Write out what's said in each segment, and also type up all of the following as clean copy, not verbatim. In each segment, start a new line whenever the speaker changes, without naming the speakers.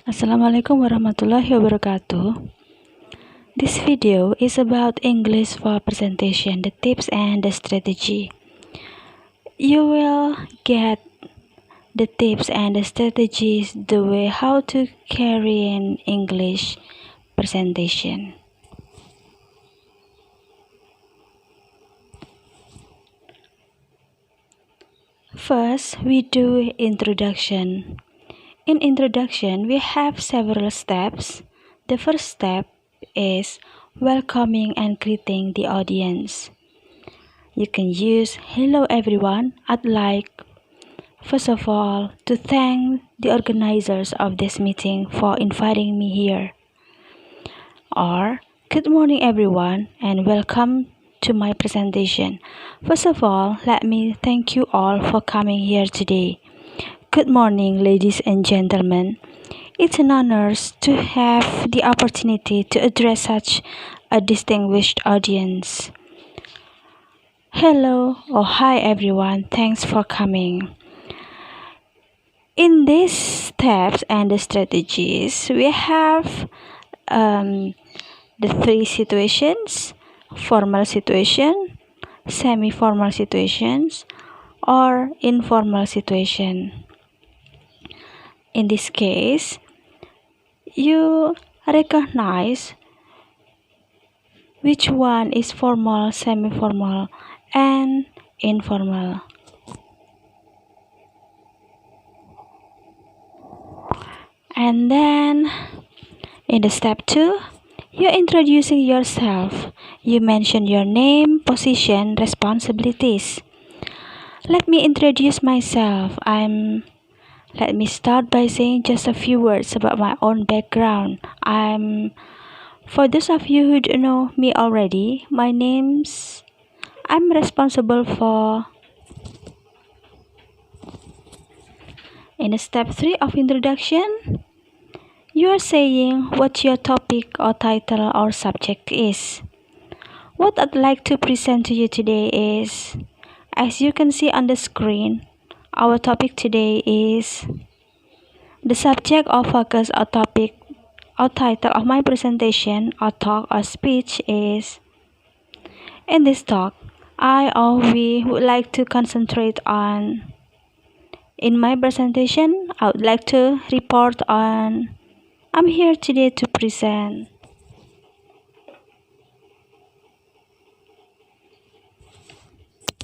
Assalamualaikum warahmatullahi wabarakatuh. This video is about English for presentation, the tips and the strategy. You will get the tips and the strategies, the way how to carry an English presentation. First, we do introduction. In introduction, we have several steps. The first step is welcoming and greeting the audience. You can use hello everyone. I'd like, first of all, to thank the organizers of this meeting for inviting me here. Or good morning everyone and welcome to my presentation. First of all, let me thank you all for coming here today. Good morning, ladies and gentlemen. It's an honor to have the opportunity to address such a distinguished audience. Hello or hi everyone, thanks for coming. In these steps and the strategies, we have the three situations: formal situation, semi-formal situations, or informal situation. In this case, you recognize which one is formal, semi-formal, and informal. And then, in the step 2, you're introducing yourself. You mention your name, position, responsibilities. Let me introduce myself. Let me start by saying just a few words about my own background. For those of you who don't know me already, I'm responsible for. In step 3 of introduction, you are saying what your topic or title or subject is. What I'd like to present to you today is, as you can see on the screen, our topic today is the subject or focus or topic or title of my presentation or talk or speech is. In this talk, I or we would like to concentrate on. In my presentation, I would like to report on. I'm here today to present.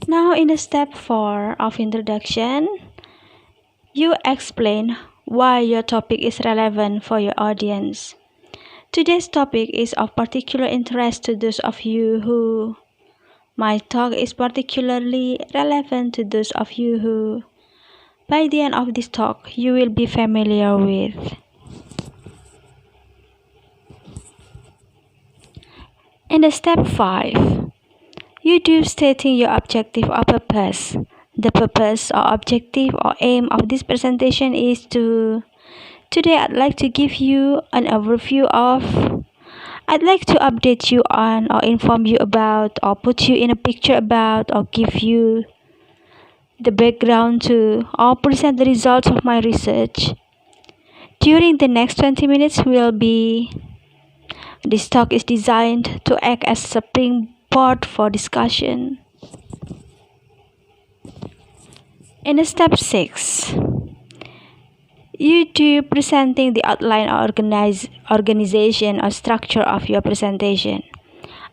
Now in the step 4 of introduction, you explain why your topic is relevant for your audience. Today's topic is of particular interest to those of you who. My talk is particularly relevant to those of you who, by the end of this talk, you will be familiar with. In the step 5, you do stating your objective or purpose. The purpose or objective or aim of this presentation is to. Today I'd like to give you an overview of. I'd like to update you on or inform you about or put you in a picture about or give you the background to or present the results of my research. During the next 20 minutes this talk is designed to act as a springboard for discussion. In step 6, you do presenting the outline or organization or structure of your presentation.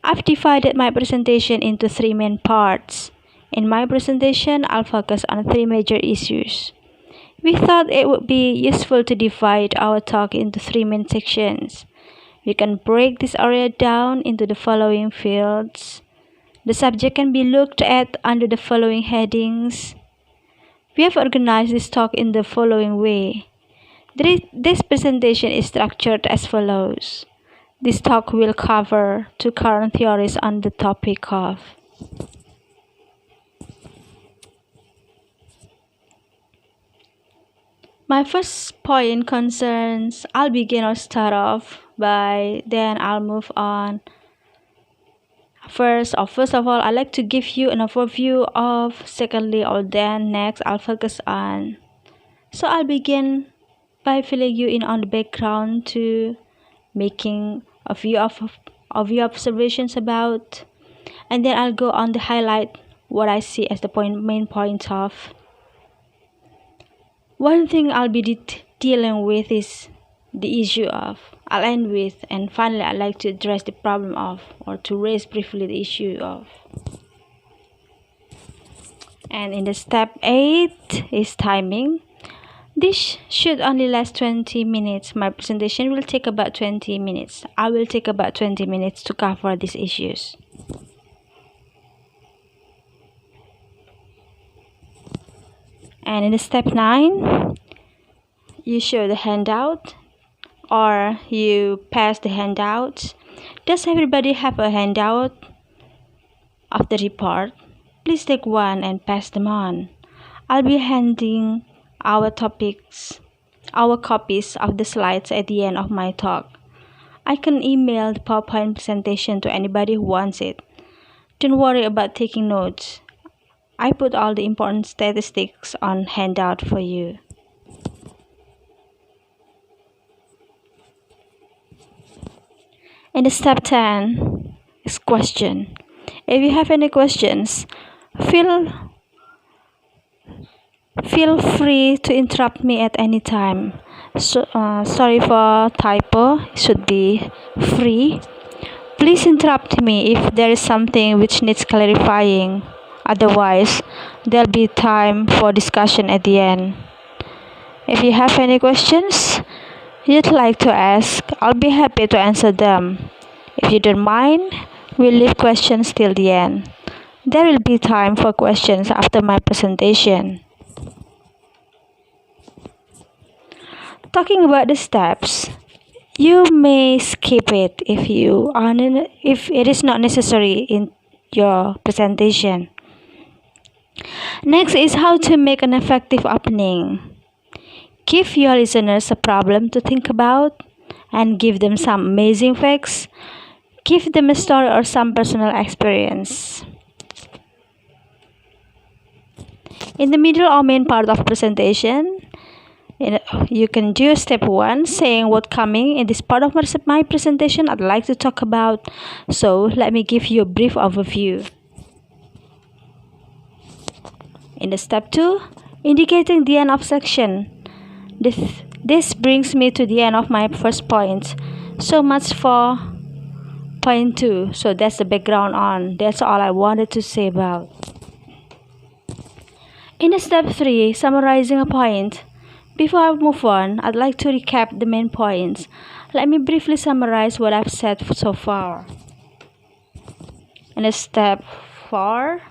I've divided my presentation into 3 main parts. In my presentation, I'll focus on 3 major issues. We thought it would be useful to divide our talk into 3 main sections. We can break this area down into the following fields. The subject can be looked at under the following headings. We have organized this talk in the following way. This presentation is structured as follows. This talk will cover 2 current theories on the topic of. My first point concerns, I'll begin or start off by, then I'll move on. First of all, I'd like to give you an overview of, secondly, or then next I'll focus on. So I'll begin by filling you in on the background to making a few observations about, and then I'll go on to highlight what I see as the main points of. One thing I'll be dealing with is the issue of. I'll end with, and finally I'd like to address the problem of, or to raise briefly the issue of. And in the step 8 is timing. This should only last 20 minutes. My presentation will take about 20 minutes. I will take about 20 minutes to cover these issues. And in the step 9, you show the handout or you pass the handouts. Does everybody have a handout of the report? Please take one and pass them on. I'll be handing our copies of the slides at the end of my talk. I can email the PowerPoint presentation to anybody who wants it. Don't worry about taking notes. I put all the important statistics on handout for you. In the step 10 is question. If you have any questions, feel free to interrupt me at any time. Sorry for typo, it should be free. Please interrupt me if there is something which needs clarifying. Otherwise, there'll be time for discussion at the end. If you have any questions you'd like to ask, I'll be happy to answer them. If you don't mind, we'll leave questions till the end. There will be time for questions after my presentation. Talking about the steps, you may skip it if it is not necessary in your presentation. Next is how to make an effective opening. Give your listeners a problem to think about and give them some amazing facts. Give them a story or some personal experience. In the middle or main part of presentation, you can do step 1, saying what coming in this part of my presentation I'd like to talk about. So let me give you a brief overview. In the step 2, indicating the end of section. This brings me to the end of my first point. So much for point 2. So that's the background on. That's all I wanted to say about. In the step 3, summarizing a point. Before I move on, I'd like to recap the main points. Let me briefly summarize what I've said so far. In the step 4,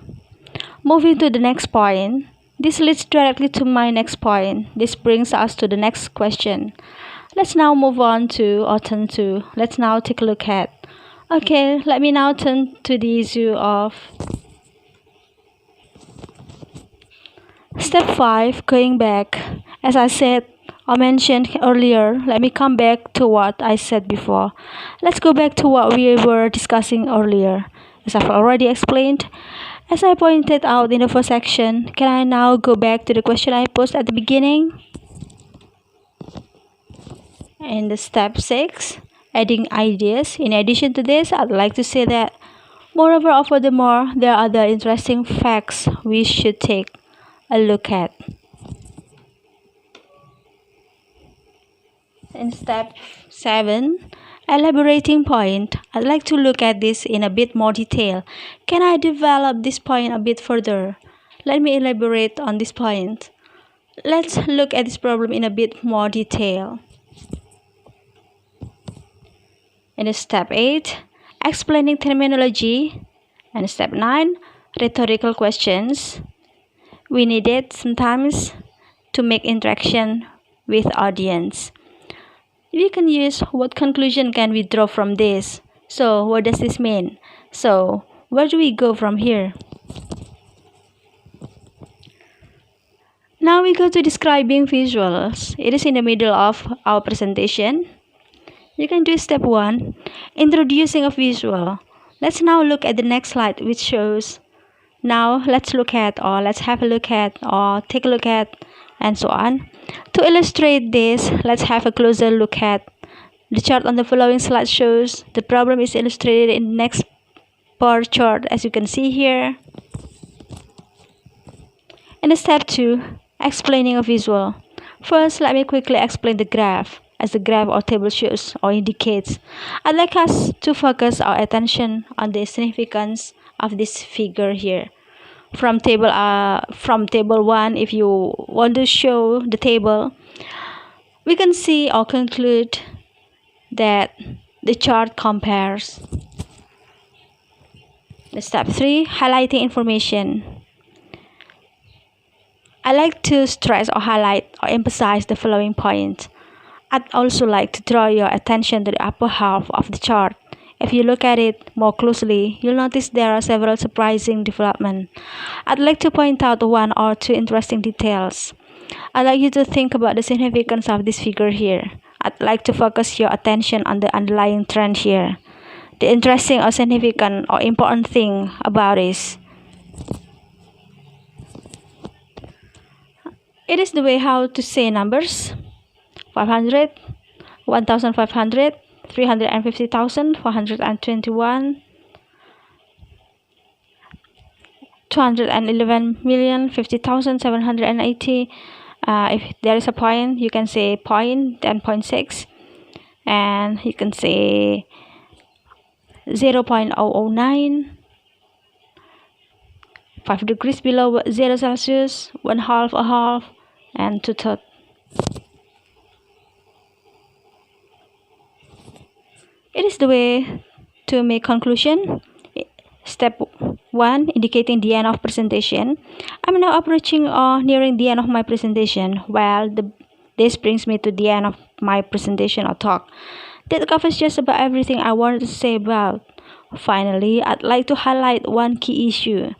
moving to the next point. This leads directly to my next point. This brings us to the next question. Let's now move on to, or turn to, let's now take a look at. Okay, let me now turn to the issue of step 5, going back. As I said or mentioned earlier, let me come back to what I said before. Let's go back to what we were discussing earlier. As I've already explained, as I pointed out in the first section, can I now go back to the question I posed at the beginning? In the step 6, adding ideas. In addition to this, I'd like to say that moreover, furthermore, there are other interesting facts we should take a look at. In step 7, elaborating point. I'd like to look at this in a bit more detail. Can I develop this point a bit further? Let me elaborate on this point. Let's look at this problem in a bit more detail. In step 8, explaining terminology. And step 9, rhetorical questions. We need it sometimes to make interaction with audience. We can use what conclusion can we draw from this. So what does this mean? So where do we go from here? Now we go to describing visuals. It is in the middle of our presentation. You can do step 1, introducing a visual. Let's now look at the next slide, which shows. Now let's look at, or let's have a look at, or take a look at, and so on. To illustrate this, let's have a closer look at the chart on the following slide. Shows the problem is illustrated in the next bar chart, as you can see here. In step 2, explaining a visual. First, let me quickly explain the graph. As the graph or table shows or indicates, I'd like us to focus our attention on the significance of this figure here. From table 1, if you want to show the table, we can see or conclude that the chart compares. Step 3, highlighting information. I like to stress or highlight or emphasize the following points. I'd also like to draw your attention to the upper half of the chart. If you look at it more closely, you'll notice there are several surprising developments. I'd like to point out one or two interesting details. I'd like you to think about the significance of this figure here. I'd like to focus your attention on the underlying trend here. The interesting or significant or important thing about it is the way how to say numbers. 500, 1,500, 350,000, 421, 211,050,780. If there is a point, you can say point, then 0.6, and you can say 0.009, 5 degrees below 0 Celsius, 1/2 a half, and 2/3. It is the way to make conclusion. Step 1, indicating the end of presentation. I'm now approaching or nearing the end of my presentation. Well, this brings me to the end of my presentation or talk. That covers just about everything I wanted to say about. Finally, I'd like to highlight one key issue.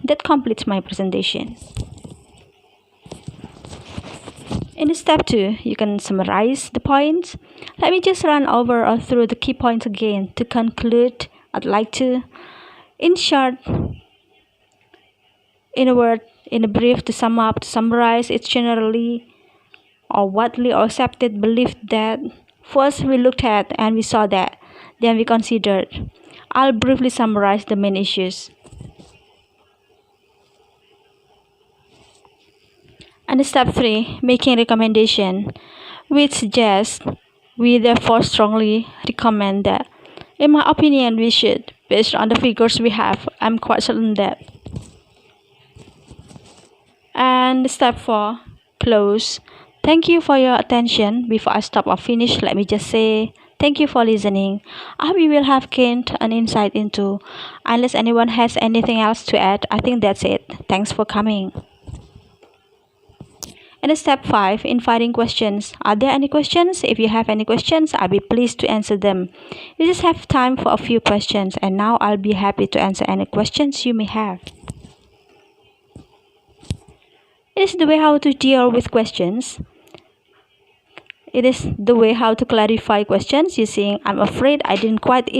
That completes my presentation. In step 2, you can summarize the points. Let me just run over or through the key points again. To conclude, I'd like to, in short, in a word, in a brief, to sum up, to summarize, it's generally or widely accepted belief that first we looked at and we saw that, then we considered. I'll briefly summarize the main issues. And step 3, making recommendation, which suggests we therefore strongly recommend that. In my opinion, we should, based on the figures we have. I'm quite certain that. And step 4, close. Thank you for your attention. Before I stop or finish, let me just say thank you for listening. I hope you will have gained an insight into. Unless anyone has anything else to add, I think that's it. Thanks for coming. And step 5, inviting questions. Are there any questions? If you have any questions, I'll be pleased to answer them. We just have time for a few questions, and now I'll be happy to answer any questions you may have. It is the way how to deal with questions. It is the way how to clarify questions using I'm afraid I didn't quite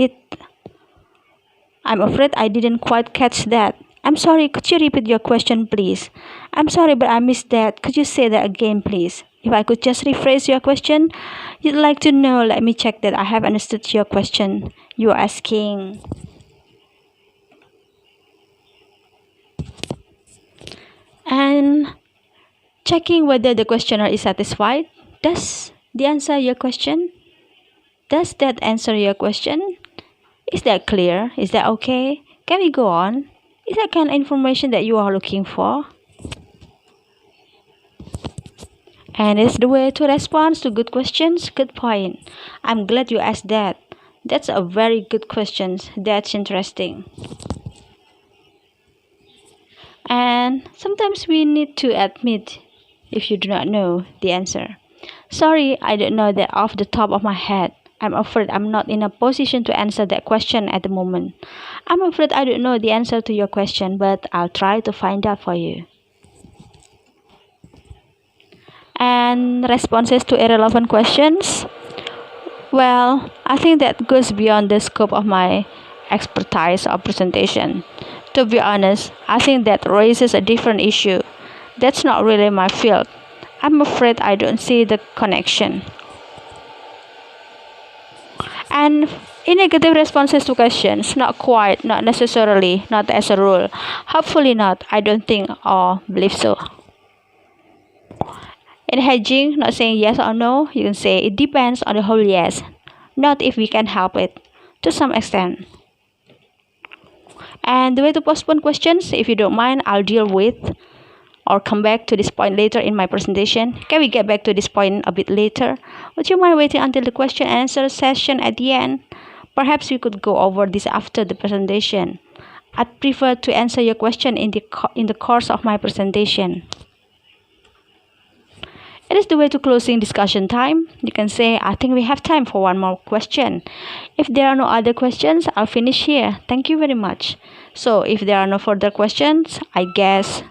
catch that. I'm sorry, could you repeat your question, please? I'm sorry, but I missed that. Could you say that again, please? If I could just rephrase your question, you'd like to know, let me check that I have understood your question you're asking. And checking whether the questioner is satisfied. Does that answer your question? Is that clear? Is that okay? Can we go on? Is that kind of information that you are looking for? And it's the way to respond to good questions. Good point. I'm glad you asked that. That's a very good question. That's interesting. And sometimes we need to admit if you do not know the answer. Sorry, I don't know that off the top of my head. I'm afraid I'm not in a position to answer that question at the moment. I'm afraid I don't know the answer to your question, but I'll try to find out for you. And responses to irrelevant questions. Well, I think that goes beyond the scope of my expertise or presentation. To be honest, I think that raises a different issue. That's not really my field. I'm afraid I don't see the connection. And in negative responses to questions, not quite, not necessarily, not as a rule. Hopefully not, I don't think or believe so. In hedging, not saying yes or no, you can say it depends on the whole yes, not if we can help it, to some extent. And the way to postpone questions, if you don't mind, I'll deal with or come back to this point later in my presentation. Can we get back to this point a bit later? Would you mind waiting until the question and answer session at the end? Perhaps we could go over this after the presentation. I'd prefer to answer your question in the course of my presentation. It is the way to closing discussion time. You can say, I think we have time for one more question. If there are no other questions, I'll finish here. Thank you very much. So if there are no further questions, I guess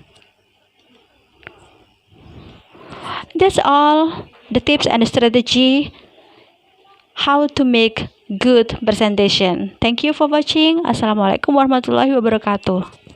that's all the tips and strategy how to make good presentation. Thank you for watching. Assalamualaikum warahmatullahi wabarakatuh.